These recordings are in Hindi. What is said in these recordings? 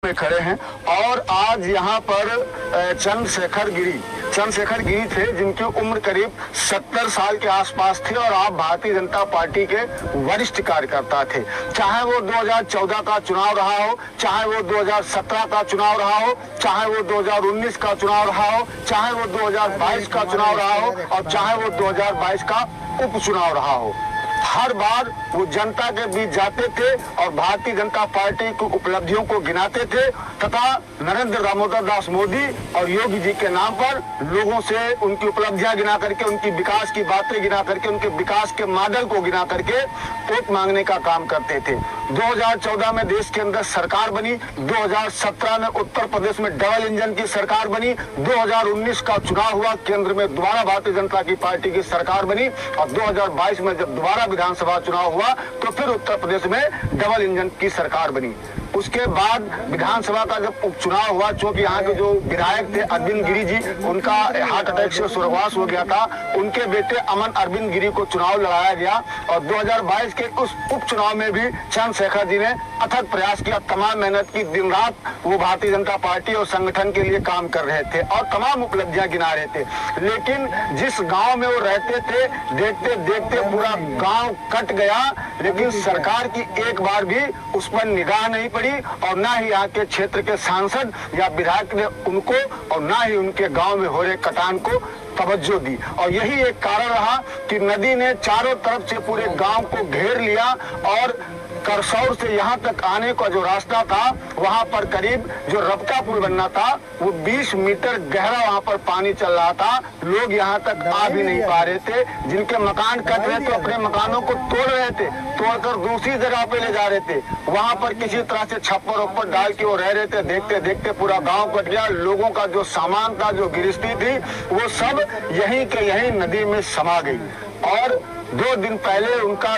पे खड़े हैं और आज यहाँ पर चंद्रशेखर गिरी थे जिनकी उम्र करीब 70 साल के आसपास थी और आप भारतीय जनता पार्टी के वरिष्ठ कार्यकर्ता थे। चाहे वो 2014 का चुनाव रहा हो, चाहे वो 2017 का चुनाव रहा हो, चाहे वो 2019 का चुनाव रहा हो, चाहे वो 2022 का चुनाव रहा हो और चाहे वो 2022 का उपचुनाव रहा हो, हर बार वो जनता के बीच जाते थे और भारतीय जनता पार्टी की उपलब्धियों को गिनाते थे तथा नरेंद्र दामोदर दास मोदी और योगी जी के नाम पर लोगों से उनकी उपलब्धियां गिना करके, उनकी विकास की बातें गिना करके, उनके विकास के मॉडल को गिना करके वोट मांगने का काम करते थे। 2014 में देश के अंदर सरकार बनी, 2017 में उत्तर प्रदेश में डबल इंजन की सरकार बनी, 2019 का चुनाव हुआ, केंद्र में दोबारा भारतीय जनता की पार्टी की सरकार बनी और 2022 में जब दोबारा विधानसभा चुनाव हुआ तो फिर उत्तर प्रदेश में डबल इंजन की सरकार बनी। उसके बाद विधानसभा का जब उपचुनाव हुआ, चूंकि यहाँ के जो विधायक थे अरविंद गिरी जी, उनका हार्ट अटैक से स्वर्गवास हो गया था, उनके बेटे अमन अरविंद गिरी को चुनाव लड़ाया गया और 2022 के उस उपचुनाव में भी चंद्रशेखर जी ने अथक प्रयास किया, तमाम मेहनत की, दिन रात वो भारतीय जनता पार्टी और संगठन के लिए काम कर रहे थे और तमाम उपलब्धियां गिना रहे थे। लेकिन जिस गाँव में वो रहते थे, देखते देखते पूरा गाँव कट गया, लेकिन सरकार की एक बार भी उस पर निगाह नहीं पड़ी और ना ही यहाँ के क्षेत्र के सांसद या विधायक ने उनको और ना ही उनके गांव में हो रहे कटान को तवज्जो दी। और यही एक कारण रहा कि नदी ने चारों तरफ से पूरे गांव को घेर लिया और करसौर से यहाँ तक आने का जो रास्ता था, वहाँ पर करीब जो रबता पुल बनना था वो 20 मीटर गहरा वहाँ पर पानी चल रहा था। लोग यहाँ तक आ भी नहीं पा रहे थे, जिनके मकान कट रहे थे अपने मकानों को तोड़ रहे थे, तोड़कर दूसरी जगह पे ले जा रहे थे, वहाँ पर किसी तरह से छप्पर ऊपर डाल के वो रह रहे थे। देखते देखते पूरा गाँव कट गया, लोगों का जो सामान था, जो गृहस्थी थी, वो सब यहीं के यहीं नदी में समा गई। और 2 दिन पहले उनका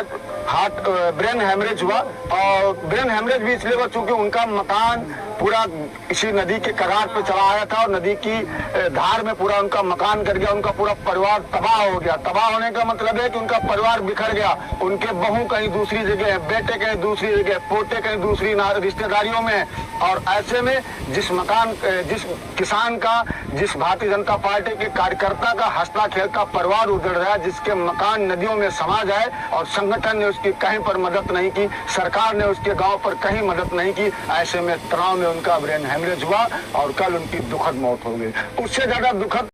ब्रेन हेमरेज हुआ और ब्रेन हेमरेज भी इसलिए हुआ क्योंकि उनका मकान पूरा इसी नदी के कगार पे चला आया था और नदी की धार में पूरा उनका मकान गिर गया, उनका पूरा परिवार तबाह हो गया। तबाह होने का मतलब है कि उनका परिवार बिखर गया, उनके बहू कहीं दूसरी जगह है, बेटे कहीं दूसरी जगह, पोते कहीं दूसरी रिश्तेदारियों में। और ऐसे में जिस किसान का, जिस भारतीय जनता पार्टी के कार्यकर्ता का हंसता खेलता परिवार उजड़ रहा है, जिसके मकान नदियों में समा जाए और संगठन ने उसकी कहीं पर मदद नहीं की, सरकार ने उसके गांव पर कहीं मदद नहीं की, ऐसे में तनाव में उनका ब्रेन हेमरेज हुआ और कल उनकी दुखद मौत हो गई। उससे ज्यादा दुखद